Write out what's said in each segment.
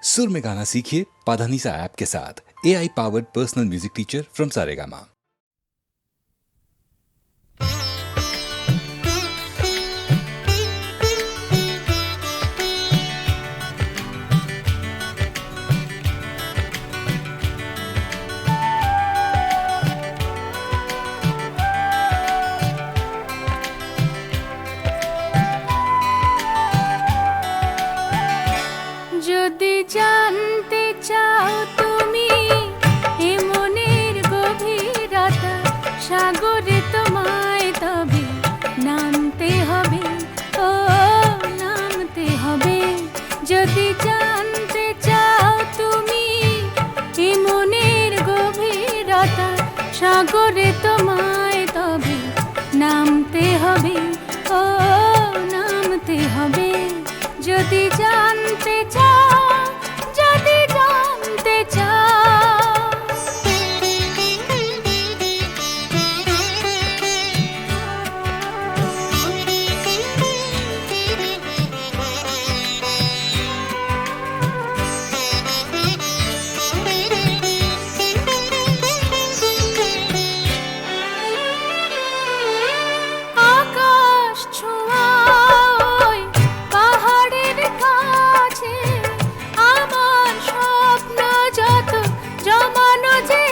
सुर में गाना सीखिए पाधानीसा ऐप के साथ। AI powered personal music teacher from Saregama. যদি জানতে চাও তুমি এ মনের গভীরতা, সাগরে তোমায় তবে নামতে হবে, ও নামতে হবে। যদি জানতে চাও তুমি এ মনের গভীরতা, সাগরে তোমায় তবে নামতে হবে, ও নামতে হবে। যদি জানতে চাও, যদি জানতে চাও, আকাশ ছোঁয়ায় পাহাড়ের কাছে আমার স্বপ্ন যত জমানো যে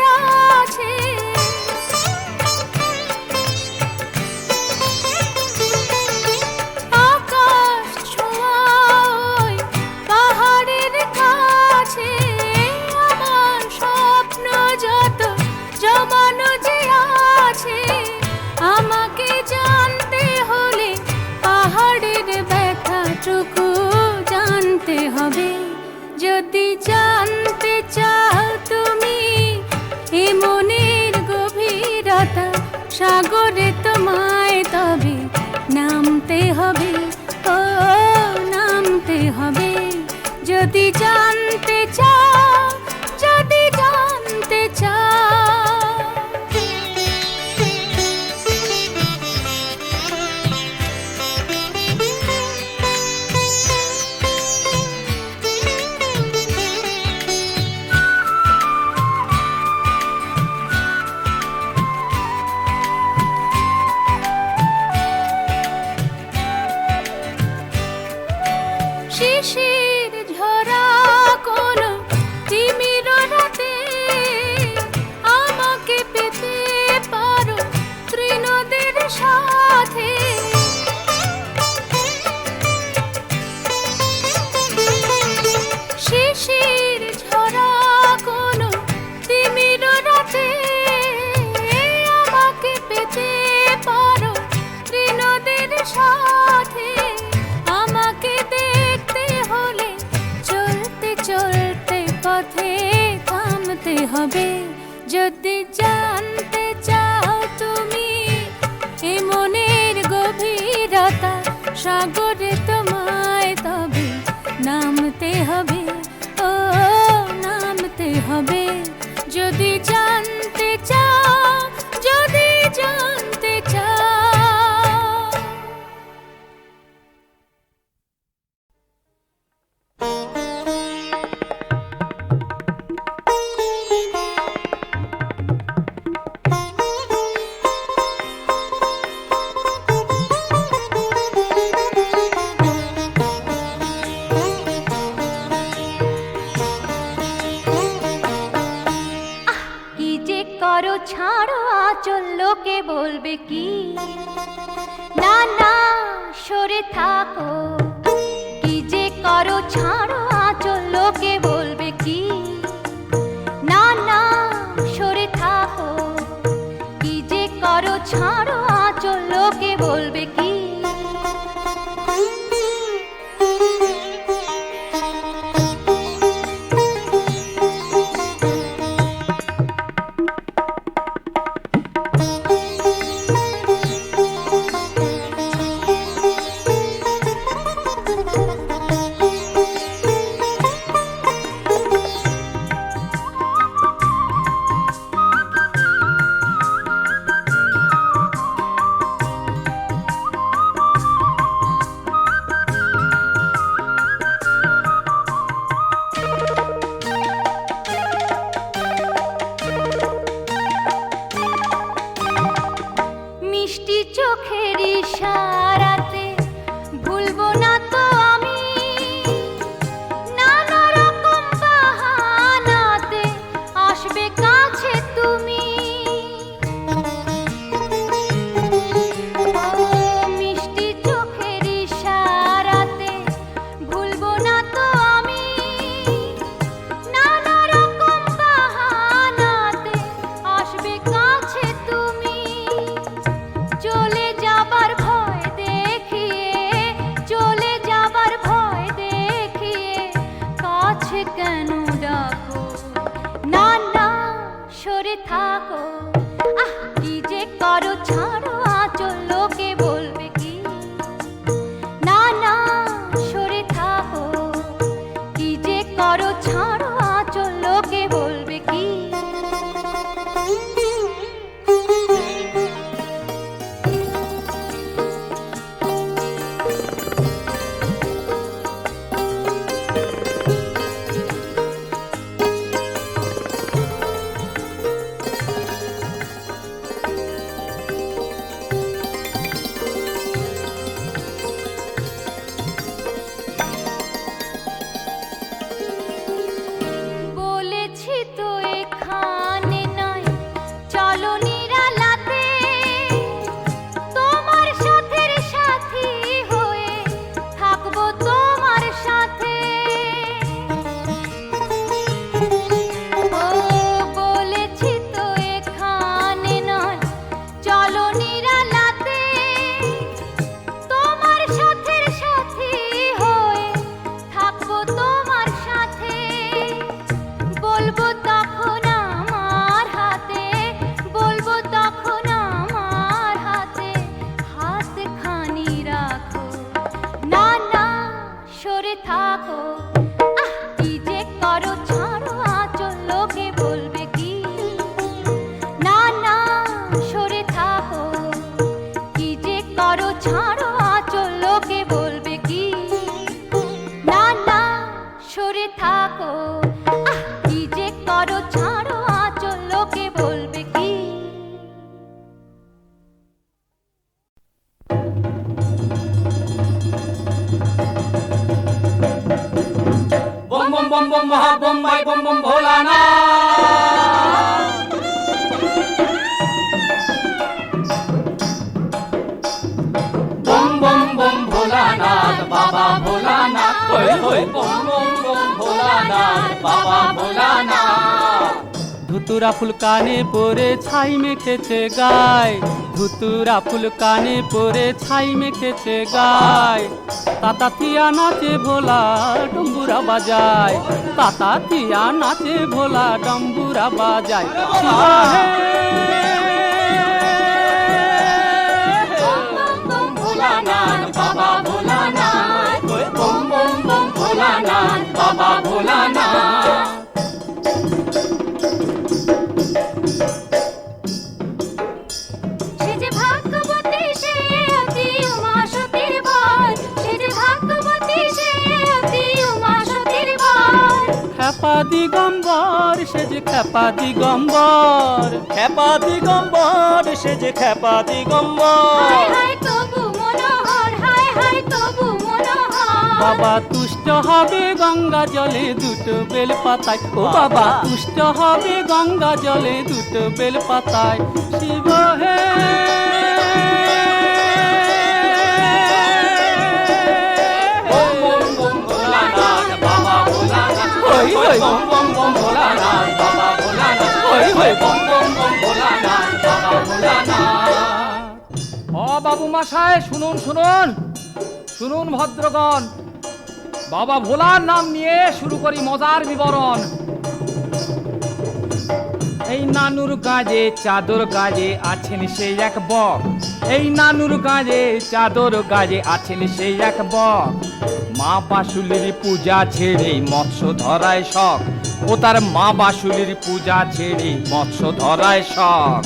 আছে, আকাশ ছোঁয়ায় পাহাড়ের কাছে আমার স্বপ্ন যত জমানো যে আছে। আমাকে জানতে হলে পাহাড়ের ব্যথাটুকু জানতে হবে। যদি জানতে চাও তুমি এ মনের গভীরতা, সাগরে তোমায় তবে নামতে হবে, ও নামতে হবে। যদি জানতে চাও, যদি জানতে চাও, শিশির ঝরা কোনো তিমির রাতে আমাকে পেতে পারো তৃণদের সাথে। শিশির ঝরা কোনো তিমির রাতে আমাকে পেতে পারো তৃণদের সাথে। আমাকে দেখতে হলে চলতে চলতে পথে থামতে হবে। যদি জানতে চাও তুমি এ মনের গভীরতা, সাগরে তোমায় তবে নামতে হবে, ও নামতে হবে। যদি জানতে চাও, যদি জানতে চাও, কি যে করো ছাড়ো আঁচল, লোকে বলবে কি? না না সরে থাকো। কি যে করো ছাড়ো আঁচল, লোকে বলবে কি? না না সরে থাকো। কি যে করো ছাড়ো আঁচল, লোকে বলবে কি? কেন ডাকো? না না সরে থাকো, আহ কি যে করো ছাড়ো আঁচল, লোকে বলবে কি? না না সরে থাকো, কি যে করো ছাড়ো আঁচল, লোকে বলবে কি? বলেছি তো এখানে নয়, চলো নিরালাতে, তোমার সাথের সাথী হয়ে থাকবো তোমার সাথে। ও বলেছি তো এখানে নয়, চলো নিরালাতে, তোমার সাথের সাথী হয়ে থাকবো তোমার সাথে। বলবো তখন আমার হাতে, বলবো তখন আমার হাতে, হাত খানি রাখো। না না সরে থাকো, আহ কি যে করো ছাড়ো আঁচল, লোকে বলবে কি? না না সরে থাকো, কি যে করো ছাড়ো আঁচল, লোকে বলবে কি? না না সরে থাকো, আহ কি যে করো ছাড়ো আঁচল, লোকে বলবে কি? বম বম বম বম মহা বোম্বাই বম বম ভোলানা। বম বম বম ভোলানাথ বাবা ভোলানাথ, হই হই বম বম বম ভোলানাথ বাবা ভোলানাথ। ধুতুরা ফুল কানে পরে ছাই মেখেছে গায়, ধুতুরা ফুল কানে পরে ছাই মেখেছে গায়। তাতাতিয়া নাচে ভোলা ডম্বুরা বাজায়, তাতাতিয়া নাচে ভোলা ডম্বুরা বাজায়। শিবা হে বম বম ভোলানাথ বাবা ভোলানাথ, হই বম বম বম ভোলানাথ বাবা ভোলানাথ। সে যে ভাগ্যবতী সে অতি উমা সতীর বর, সে যে ভাগ্যবতী সে অতি উমা সতীর বর। খেপা দিগম্বর সে যে খেপা দিগম্বর, খেপা দিগম্বর সে যে খেপা দিগম্বর। হায় হায় তবু মনোহর, হায় হায় তবু মনোহর। বাবা তুষ্ট হবে গঙ্গা জলে দুটো বেল পাতায়, ও বাবা তুষ্ট হবে গঙ্গা জলে দুটো বেল পাতায়। শিব হে বম বম বম ভোলানাথ বাবা ভোলানাথ, হই হই বম বম বম ভোলানাথ বাবা ভোলানাথ, হই হই বম বম বম ভোলানাথ বাবা ভোলানাথ। ও বাবু মশাই শুনুন শুনুন শুনুন ভদ্রগণ, বাবা ভোলার নাম নিয়ে শুরু করি মজার বিবরণ। এই নানুর কাজে চাদর কাজে আছেন সেই এক বক, এই নানুর কাজে চাদর কাজে আছেন সেই এক বক। মা বাসুলির পূজা ছেড়ে মৎস্য ধরায় শখ, ও তার মা বাসুলির পূজা ছেড়ে মৎস্য ধরায় শখ।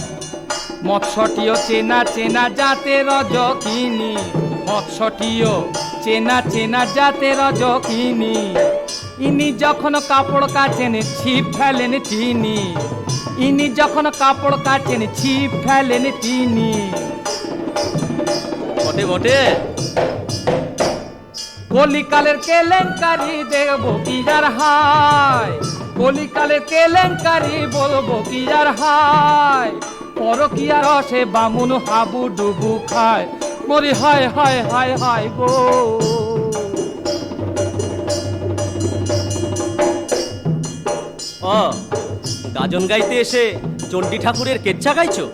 মৎস্যটিও চেনা চেনা জাতে রজকিনী, মৎস্যটিও চেনা চেনা জাতে রজকিনী। ইনি যখন কাপড় কাচেন ছিপ ফেলেন তিনি, ইনি যখন কাপড় কাচেন ছিপ ফেলেন তিনি। বটে বটে কলিকালের কেলেঙ্কারি দেখবো কি যার হায়, কলিকালের কেলেঙ্কারি বলবো কি যার হায়। পরকিয়া রসে বামুন হাবু ডুবু খায়, মরি হায় হায় হায় হায় গো। ও গাজন গাইতে এসে চণ্ডী ঠাকুরের কেচ্ছা গাইছো?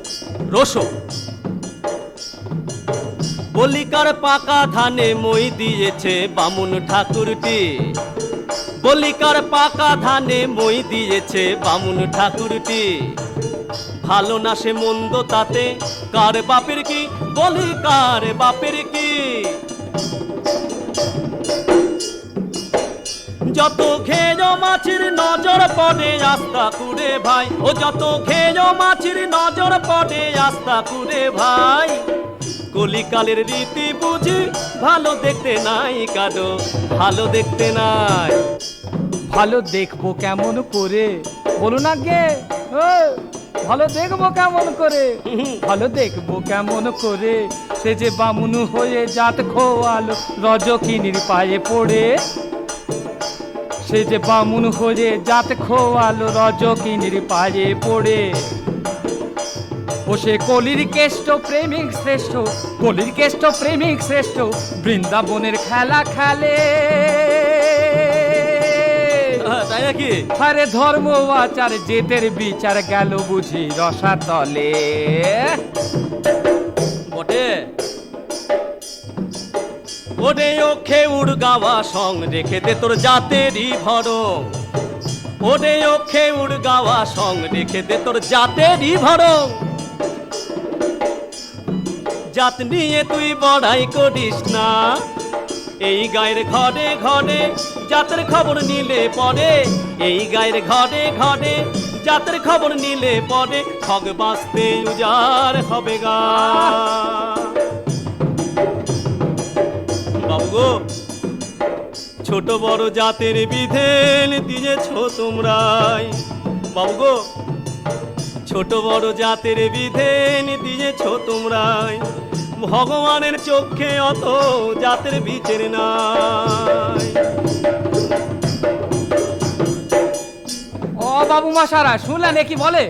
রোশো বলিকার পাকা ধানে মই দিয়েছে বামুন ঠাকুরটি, বলিকার পাকা ধানে মই দিয়েছে বামুন ঠাকুরটি। ভালো না সে মন্দ তাতে কার বাপের কি, বলি কার বাপের কি। যত ঘেজো মাছির নজর পড়ে আস্তা কুড়ে ভাই, ও যত ঘেজো মাছির নজর পড়ে আস্তা কুড়ে ভাই। কলিকালের রীতি বুঝি ভালো দেখতে নাই কাদো, ভালো দেখতে নাই। ভালো দেখবো কেমন করে বলুন আগে, ভালো দেখবো কেমন করে, ভালো দেখবো কেমন করে। সে যে বামুন হয়ে জাত খোয়ালো রজকিনীর পায়ে পড়ে, সে যে বামুন হয়ে জাত খোয়ালো রজকিনীর পায়ে পড়ে। ও সে কলির কেষ্ট প্রেমিক শ্রেষ্ঠ, কলির কেষ্ট প্রেমিক শ্রেষ্ঠ, বৃন্দাবনের খেলা খেলে। তাই নাকি? আরে ধর্ম আচার জেতের বিচার গেল বুঝি রসাতলে। বটে ওরে ও খেউড় গাওয়া সং রেখে দে তোর জাতেরই ভরং। ওরে ও খেউড় গাওয়া সং রেখে দে তোর জাতেরই ভরং। জাত নিয়ে তুই বড়াই করিস না, এই গায়ের ঘরে ঘরে জাতের খবর নিলে পরে। এই গায়ের ঘরে ঘরে জাতের খবর নিলে পরে, ঠগ বাঁচতে উজাড় হবে গা। বাবু গো, ছোট বড় জাতের বিধেন দিয়েছ তোমরাই। বাবু গো, ছোট বড় জাতের বিধেন দিয়েছ তোমরাই। ভগবানের চোখে অত জাতের বিচার নাই। ও বাবু মশারা শুনলেন এ কি বলে?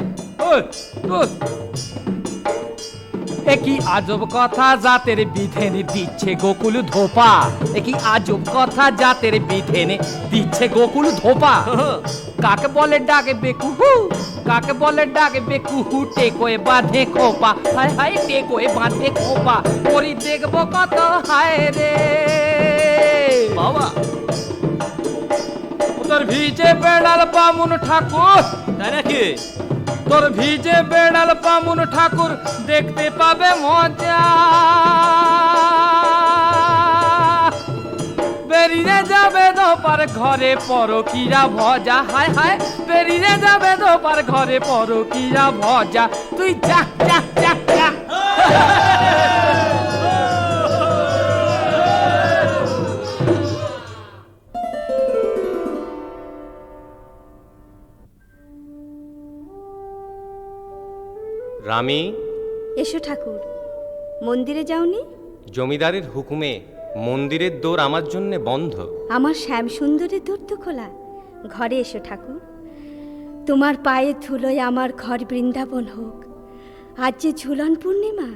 এ কি আজব কথা জাতের বিধেনে দিচ্ছে গোকুল ধোপা। এ কি আজব কথা জাতের বিধেনে দিচ্ছে গোকুল ধোপা। কাকে বলে ডাকে বেকুহু, কাকে বলে ডাকে বেকুহু। টেকোয় বাঁধে খোপা, হায় হায় টেকোয় বাঁধে খোপা। করি দেখবো কত হায় রে বাবা। তোর ভিজে বেড়াল বামুন ঠাকুর, তাই নাকি? তোর ভিজে বেড়াল বামুন ঠাকুর দেখতে পাবে মজা। বেরিয়ে যাবে দোপার ঘরে পরকিরা ভজা, হায় হায় বেরিয়ে যাবে দোপার ঘরে পরকিরা ভজা। তুই যা যা যা যা। রামি, এসো ঠাকুর। মন্দিরে যাওনি? জমিদারের হুকুমে মন্দিরের দোর আমার জন্য বন্ধ। আমার শ্যাম সুন্দরের দূর তো খোলা। ঘরে এসো ঠাকুর। তোমার পায়ে ধুলোয় আমার ঘর বৃন্দাবন হোক। আজ যে ঝুলন পূর্ণিমা।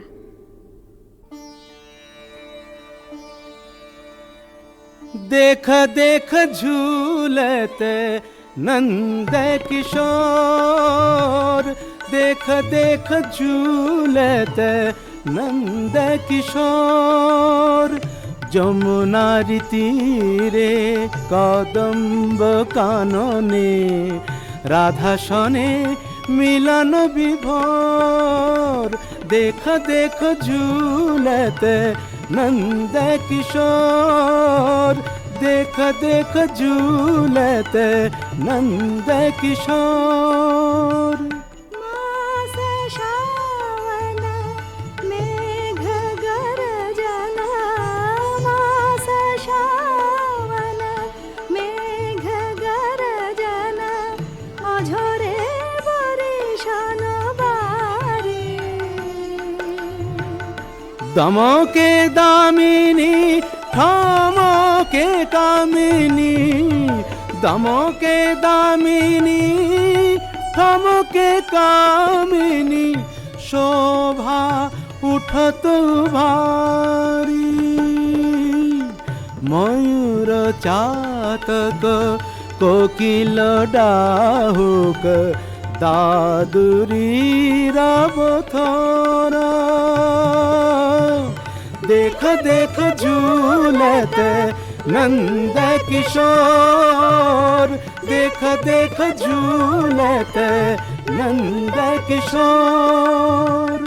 देख देख झूलते नंद किशोर, देख देख झूलते नंद किशोर। যমুনার তীরে কদম্ব কাননে, রাধা সনে মিলন বিভোর। দেখ দেখ ঝুলতে नंद किशोर, देख देख झूलते नंद किशोर। मास श्रावण मेघ गर्जन, मास श्रावण मेघ गर्जन, अझरे बरिशन बारी। दमके दामिनी ठमके कामिनी, दमके दामिनी ठमके कामिनी। शोभा उठत भारी, मयूर चातक कोकिल डाहुक, दादुरी रवथरा। देख देख झूलते नंद किशोर देख देख झूलत नंद किशोर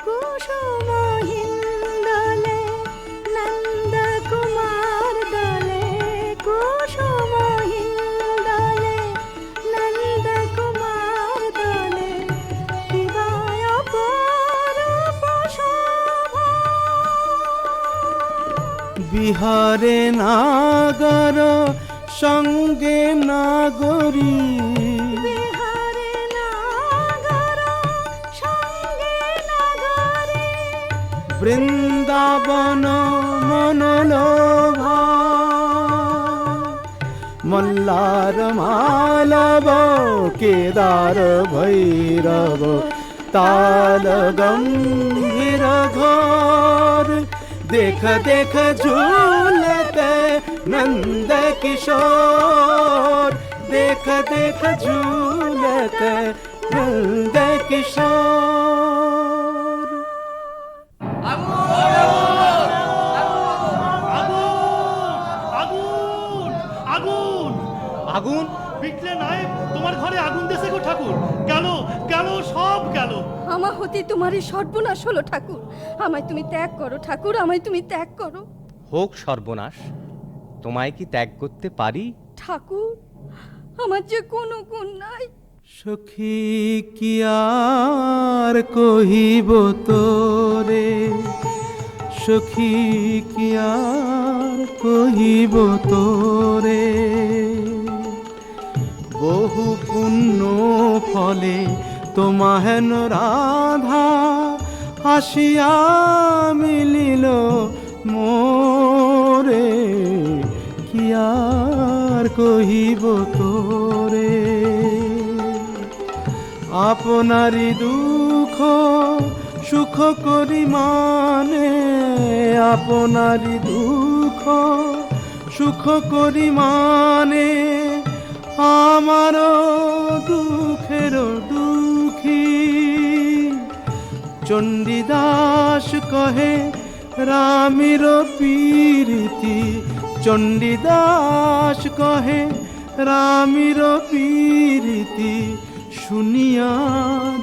কুসুমহীন দলে নন্দ কুমার দলে কুসুমহীন দলে নন্দ কুমার দলে কিবায় অপরূপ শোভা বিহারে নাগর সঙ্গে নাগরী বিহারে নাগর সঙ্গে নাগরে বৃন্দাবন মনোলোভা মল্লার মালব কেদার ভৈরব তাল গম্ভীর ঘোর देख देख झूलते नंद किशोर देख देख झूलते नंद किशोर আগুন আগুন আগুন? বিটলে নায়েব তোমার ঘরে আগুন দেশে গো ঠাকুর। গেল গেল সব গেল। আমার হতে তোমারই সর্বনাশ হলো ঠাকুর। আমায় তুমি ত্যাগ করো ঠাকুর, আমায় তুমি ত্যাগ করো হোক সর্বনাশ, তোমায় কি ত্যাগ করতে পারি? ঠাকুর। আমার যে কোনো গুণ নাই। সখী কি আর কহিব তোরে সখী কি আর কহিব তোরে বহু পুণ্য ফলে তোমাহেন রাধা হাসিয়া মিলিল মোরে কি আর কহিব তোরে আপনারি দুঃখ সুখ করি মানে আপনারি দুঃখ সুখ করি মানে আমার দুঃখের দুঃখী চণ্ডীদাস কহে রামের পীরিতি চণ্ডীদাস কহে রামের পীরিতি শুনিয়া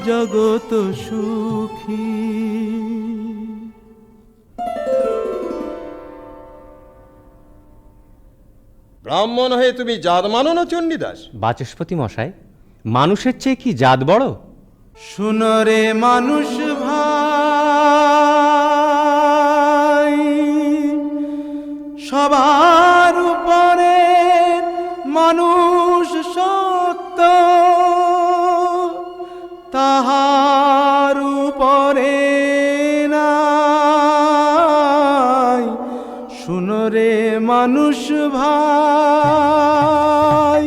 জগত সুখী ব্রাহ্মণ হয়ে তুমি জাত মানো না চণ্ডীদাস? বাচস্পতি মশাই, মানুষের চেয়ে কি জাত বড়? শুনরে মানুষ ভাই সবার উপরে মানুষ শক্ত তাহার উপরে নাই শুনরে মানুষ ভাই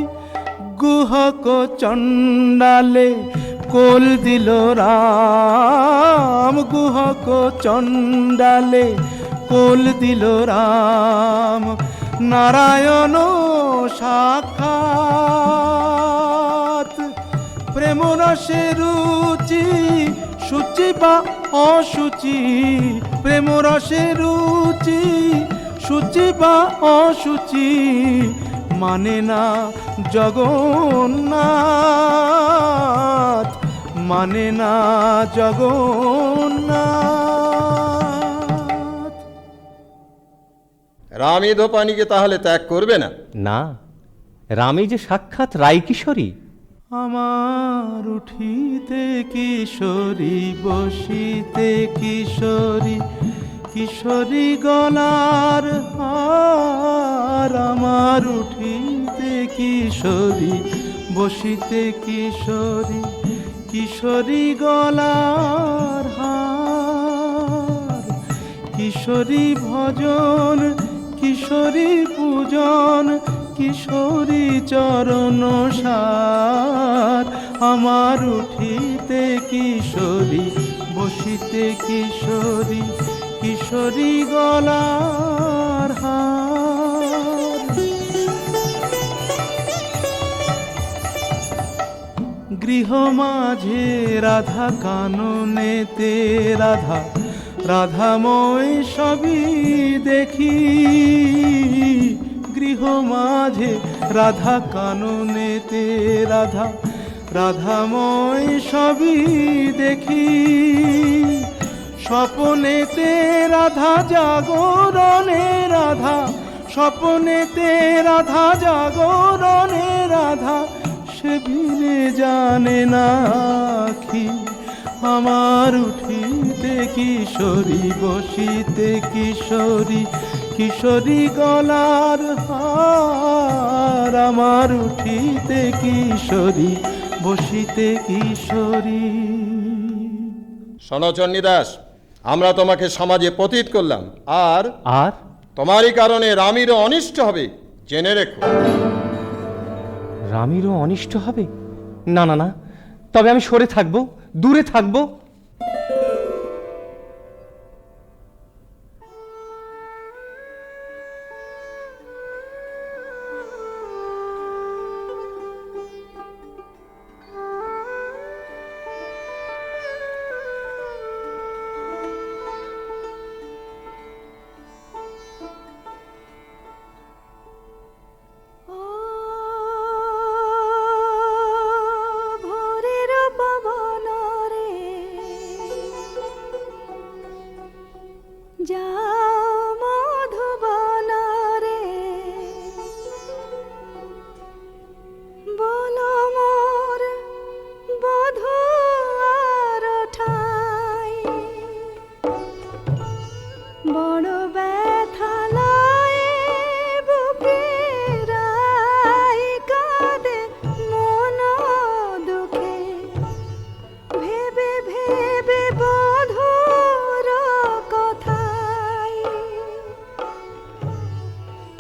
গুহক চণ্ডালে কোল দিল রাম গুহক চণ্ডালে কোল দিল রাম নারায়ণ সাক্ষাৎ প্রেম রসে রুচি সূচি বা অসুচি প্রেম রসে রুচি সূচি বা অসুচি মানে না জগন্নাথ মানে না জগন্নাথ রামী ধোপানিকে তাহলে ত্যাগ করবে না? না, রামী যে সাক্ষাৎ রায়কিশোরী। আমার উঠিতে কিশোরী বসিতে কিশোরী কিশোরী গলার হার আমার উঠিতে কিশোরী বসিতে কিশোরী কিশোরী গলার হার কিশোরী ভজন কিশোরী পূজন কিশোরী চরণ সার আমার উঠিতে কিশোরী বসিতে কিশোরী কিশোরী গলার হার গৃহ মাঝে রাধা কাননেতে রাধা রাধাময় সবই দেখি গৃহ মাঝে রাধা কাননেতে রাধা রাধাময় সবই দেখি স্বপনেতে রাধা জাগরণে রাধা স্বপনেতে রাধা জাগরণে রাধা সে বিনে জানে না আখি আমার উঠিতে কিশোরী বসিতে কিশোরী কিশোরী গলার হার আমার উঠিতে কিশোরী বসিতে কিশোরী। শোনো চণ্ডীদাস, আমরা তোমাকে সমাজে পতিত করলাম, আর আর তোমারই কারণে রামীরও অনিষ্ট হবে, জেনে রেখো। রামীরও অনিষ্ট হবে? না না না, তবে আমি সরে থাকবো, দূরে থাকবো। ভোরের পবন রে যাও মধুবন রে বলো মোর বধূ আর ঠাই বড় ব্যথা লয়ে বুকে রাই কাঁদে মন দুঃখে ভেবে ভেবে বধূর কথাই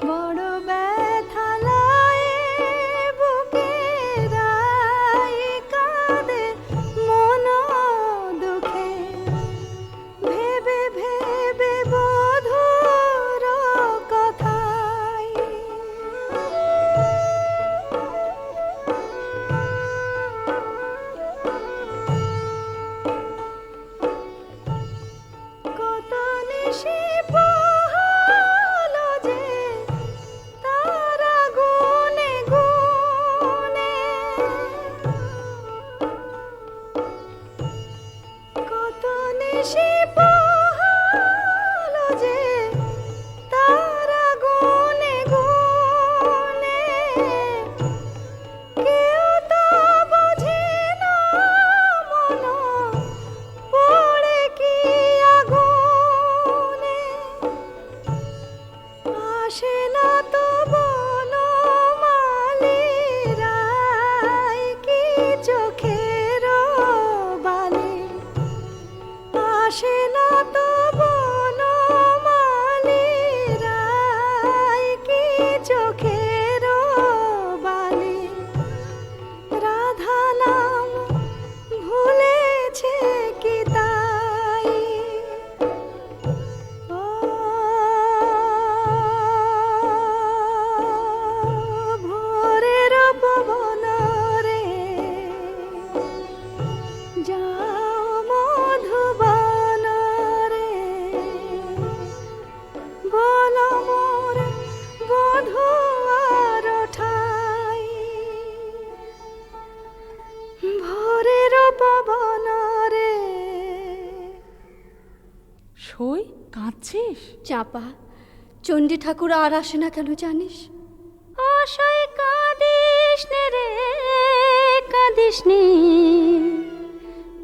বড় ব্যথা লয়ে বুকে রাই কাঁদে মন দুঃখে ভেবে ভেবে বধূর কথাই কত নিশি পোহালো যে তারা গুনে গুনে কত নিশি পোহালো যে তারা গুনে গুনে কেউ তো বোঝে না মন পড়ে কি আগুনে আসে না তো বলো মালিরাই কি চোখের বালি আসে না তো বলো মালিরাই কি চোখের বালি রাধা নাম ভুলেছে কি তাই ও ভোরের পবন রে যাও মধুবন রে বলো মোর বধূ আর ঠাই ভোরের পবন রে। সই কাঁদছিস? চাপা, চণ্ডী ঠাকুর আর আসে না কেন জানিস? অসই কাঁদিস নে রে কাঁদিস নে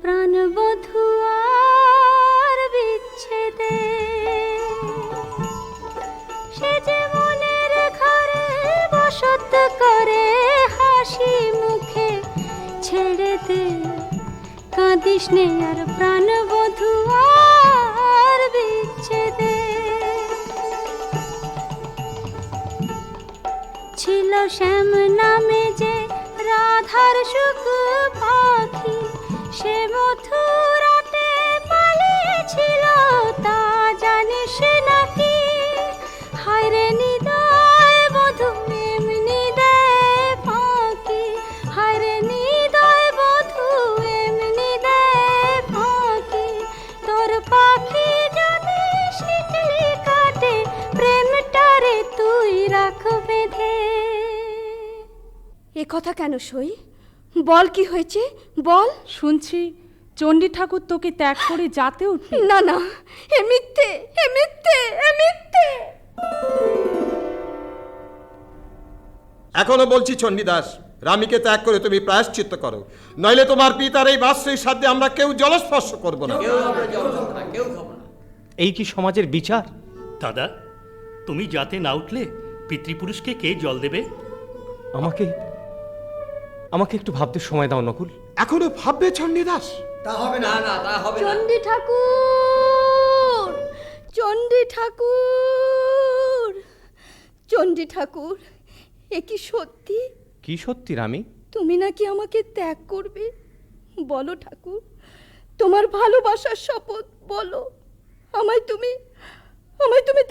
প্রাণবধূ আর বিচ্ছেদে সে যে মনের ঘরে বসত করে হাসি মুখে ছেড়ে দে কাঁদিস নে আর প্রাণবধূ আর বিচ্ছেদে ছিল শ্যাম নামে যে রাধার সুখ পাখি সে মথুরাতে পালিয়েছিল তা জানিস নাকি হায় রে নিদয় বধূ এমনি দে ফাঁকি হায় রে নিদয় বধূ এমনি দে ফাঁকি তোর পাখি যদি শিকলি কাটে প্রেমটারে তুই রাখবে কথা কেন সই? বল কি হয়েছে, বল। শুনছি চণ্ডী ঠাকুর তোকে ত্যাগ করে যাতে উঠবে। না না, এ মিথ্যে, এ মিথ্যে, এ মিথ্যে। এখনো বলছি চণ্ডীদাস, রামীকে ত্যাগ করে তুমি প্রায়শ্চিত্ত করো, নইলে তোমার পিতার এই বাশ্রীর সাথে আমরা কেউ জলস্পর্শ করব না। এই কি সমাজের বিচার? দাদা, তুমি যাতে না উঠলে পিতৃপুরুষকে কে জল দেবে? আমাকে আমাকে একটু ভাবতে সময় দাও নকুল। এখনো ভাববে চণ্ডীদাস? তা হবে না, না তা হবে না। চণ্ডী ঠাকুর, চণ্ডী ঠাকুর, চণ্ডী ঠাকুর, এ কি সত্যি? কি সত্যি রামী? তুমি নাকি আমাকে ত্যাগ করবে? বলো ঠাকুর, তোমার ভালোবাসার শপথ বলো, আমায় তুমি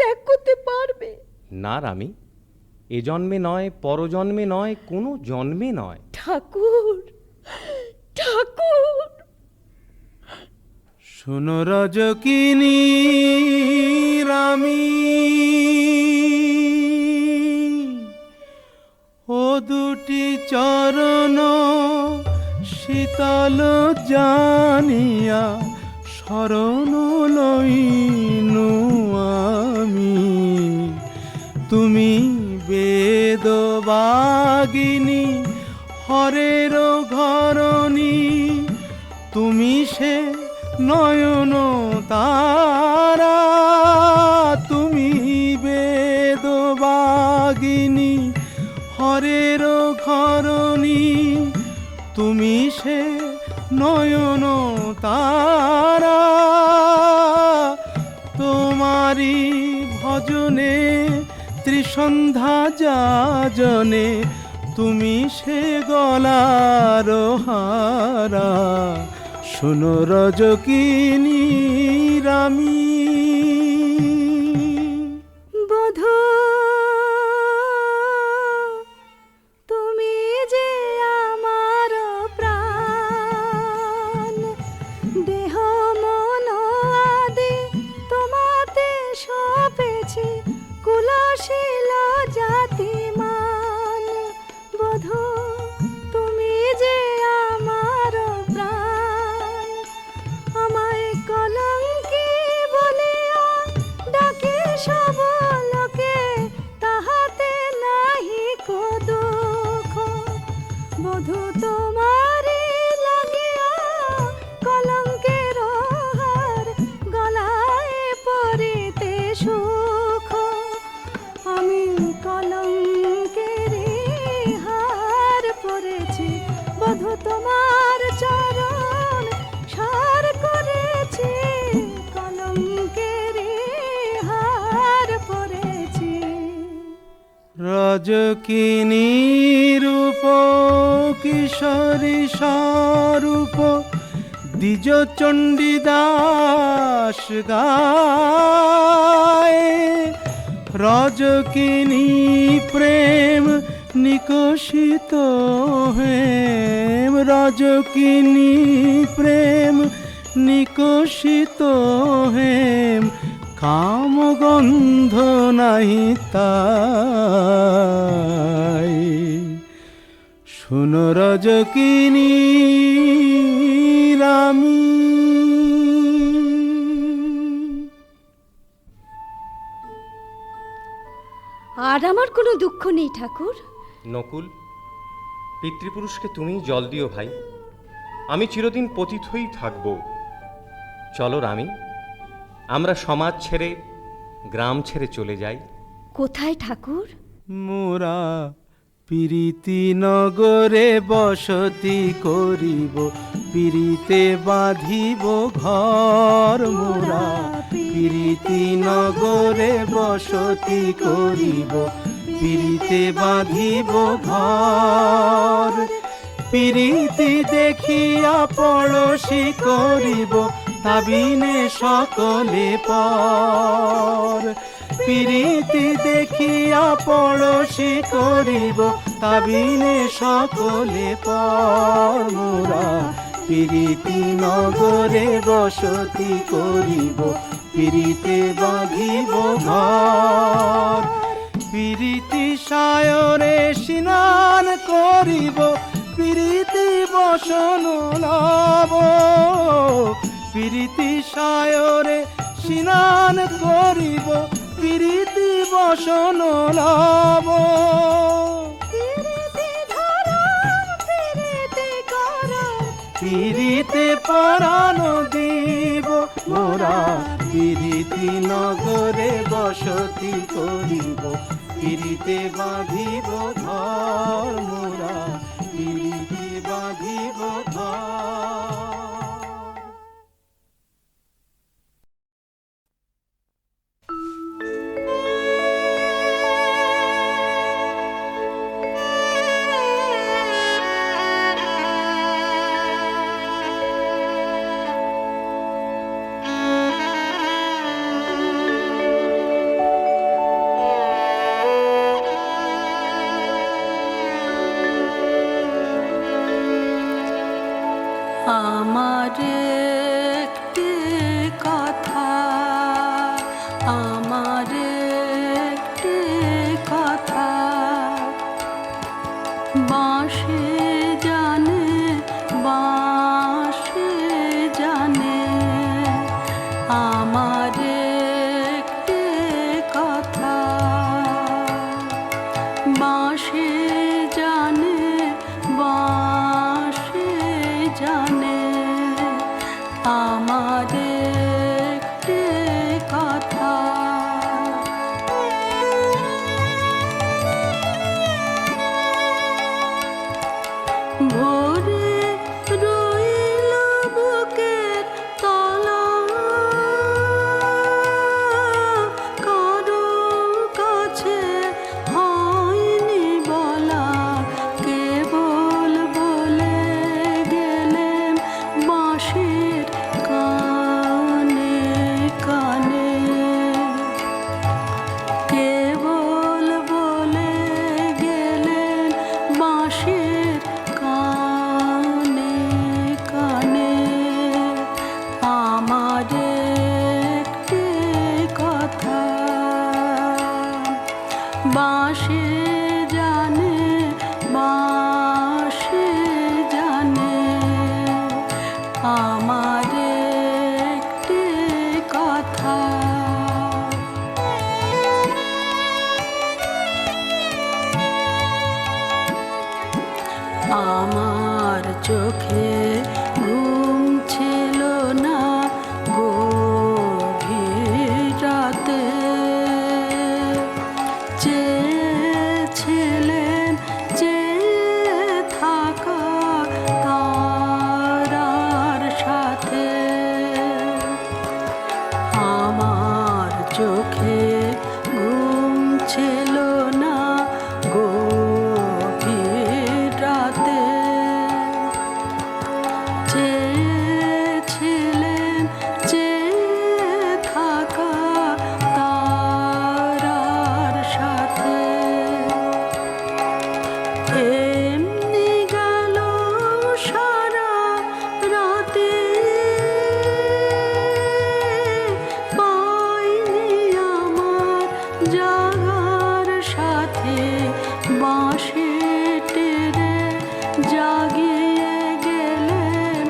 ত্যাগ করতে পারবে? না রামী, এ জন্মে নয়, পরজন্মে নয়, কোনো জন্মে নয়। ঠাকুর, ঠাকুর। শোনো রজকিনী রামী, ও দুটি চরণ শীতল জানিয়া শরণ লইনু আমি। তুমি বেদবাগিনী হরের ঘরণী, তুমি সে নয়ন তারা। তুমি বেদবাগিনী হরের ঘরণী, তুমি সে নয়ন তারা। তোমারি ভজনে ত্রিসন্ধ্যা যাজনে, তুমি সে গলার হারা। শোনো রজকিনী রামী। বধূ, তুমি যে আমার প্রাণ, দেহ মন আদি তোমাতে সপেছি, কুলশীল জাতিমান। বধূ, তুমি যে আমার প্রাণ, আমায় কলঙ্কি বলিয়া ডাকে সব লোকে, তাহাতে নাহি কো দুঃখ। বধূ, তোমারি লাগিয়া কলঙ্কের হার, গলায় পরিতে সুখ। আমি কলঙ্কের হার পরেছি, বধূ তোমার চরণ সার করেছি, কলঙ্কের হার পরেছি। রজকিনী রূপ কিশোরী স্বরূপ দ্বিজ চণ্ডীদাস গায়। রজকিনী প্রেম নিকশিত হেম, রজকিনী প্রেম নিকশিত হেম, কামগন্ধ নাহি তাই। শোনো রজকিনী রামী। আর আমার কোনো দুঃখ নেই ঠাকুর। নকুল, পিতৃপুরুষকে তুমি জল দিও ভাই, আমি চিরদিন পতিত হয়েই থাকব। চলো রামী, আমরা সমাজ ছেড়ে, গ্রাম ছেড়ে চলে যাই। কোথায় ঠাকুর? মোরা পিরিতি নগরে বসতি করিব, পিরিতে বাঁধিব ঘর। মোরা পিরিতি নগরে বসতি করিব, পিরিতে বাঁধিব ঘর। পিরিতি দেখিয়া পড়শি করিব, তাবিনে সকলে পর। পিরিতি দেখিয়া পড়শি করিব, তাবিনে সকলে পর। মোরা পিরিতি নগরে বসতি করিব, পিরিতে বাঁধিব ঘর। পিরিতি সায়রে স্নান করিব, পিরিতি বসন লব। পিরিতি সায়রে স্নান করিব, পিরিতি বসন লব। পিরিতে পরাণ দিব মোরা, পিরিতি নগরে বসতি করিব, পিরিতে বাঁধিব ঘর মোরা, পিরিতে বাঁধিব ঘর। আমার একটি কথা, আমার একটি কথা, বাঁশি জানে, বাঁশি জানে। আমার একটি কথা, বাঁশি জানে, বাঁশি জানে। আমার একটি কথা, ভোরে রইল বুকের তলা, কারো কাছে হয়নি বলা, কেবল বলে গেলেন বাঁশির কানে কানে। কেবল বলে গেলেন বাঁশির কানে কানে। আমার একটি কথা, বাঁশি জানে, বাঁশি জানে। আমার একটি কথা, আমার চোখে ঘুম ছিল না গভীর রাতে, চেয়েছিলেন চেয়ে থাকা তারার সাথে। আমার চোখে ঘুম ছিল না গভীর রাতে, চেয়েছিলেন চেয়ে থাকা তারার সাথে। এমনি গেল সারা রাতে, পাইনি আমার জাগার সাথে। বাঁশি টেরে জাগিয়ে গেলেন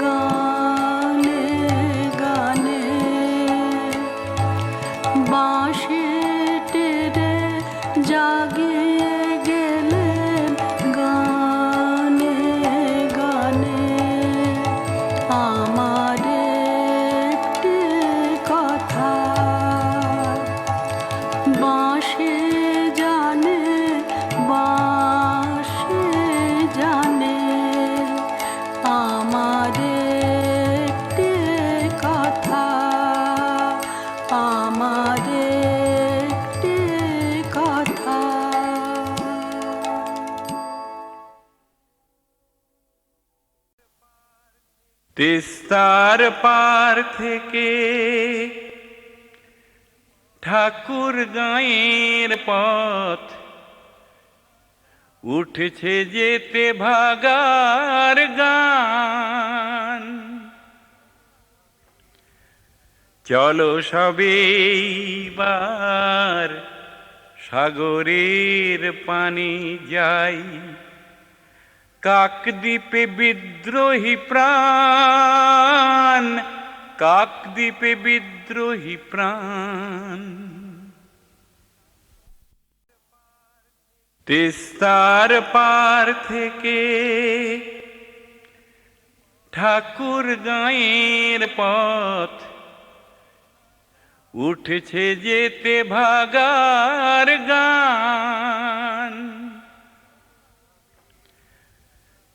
গানে গানে। বাঁশি টেরে জাগিয়ে গেলেন গানে গানে। আমার একটি কথা, বাঁশি জানে, বাঁশি জানে। আমার একটি কথা, আমার একটি কথা। তিস্তার পার থেকে ঠাকুর গাঁয়ের পথ উঠছে যেতে ভাগার গান। চলো সবেবার সাগরের পানি যাই, কাকদ্বীপে বিদ্রোহী প্রাণ, কাকদ্বীপে বিদ্রোহী প্রাণ। তিস্তার পার থেকে ঠাকুর গাঁয়ের পথ, উঠেছে যেতে ভাগার গান।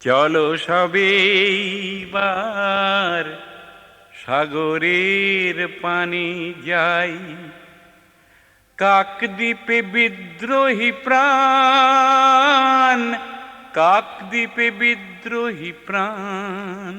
চলো সবেবার সাগরের পানি যাই, কাকদ্বীপে বিদ্রোহী প্রাণ, কাকদ্বীপে বিদ্রোহী প্রাণ।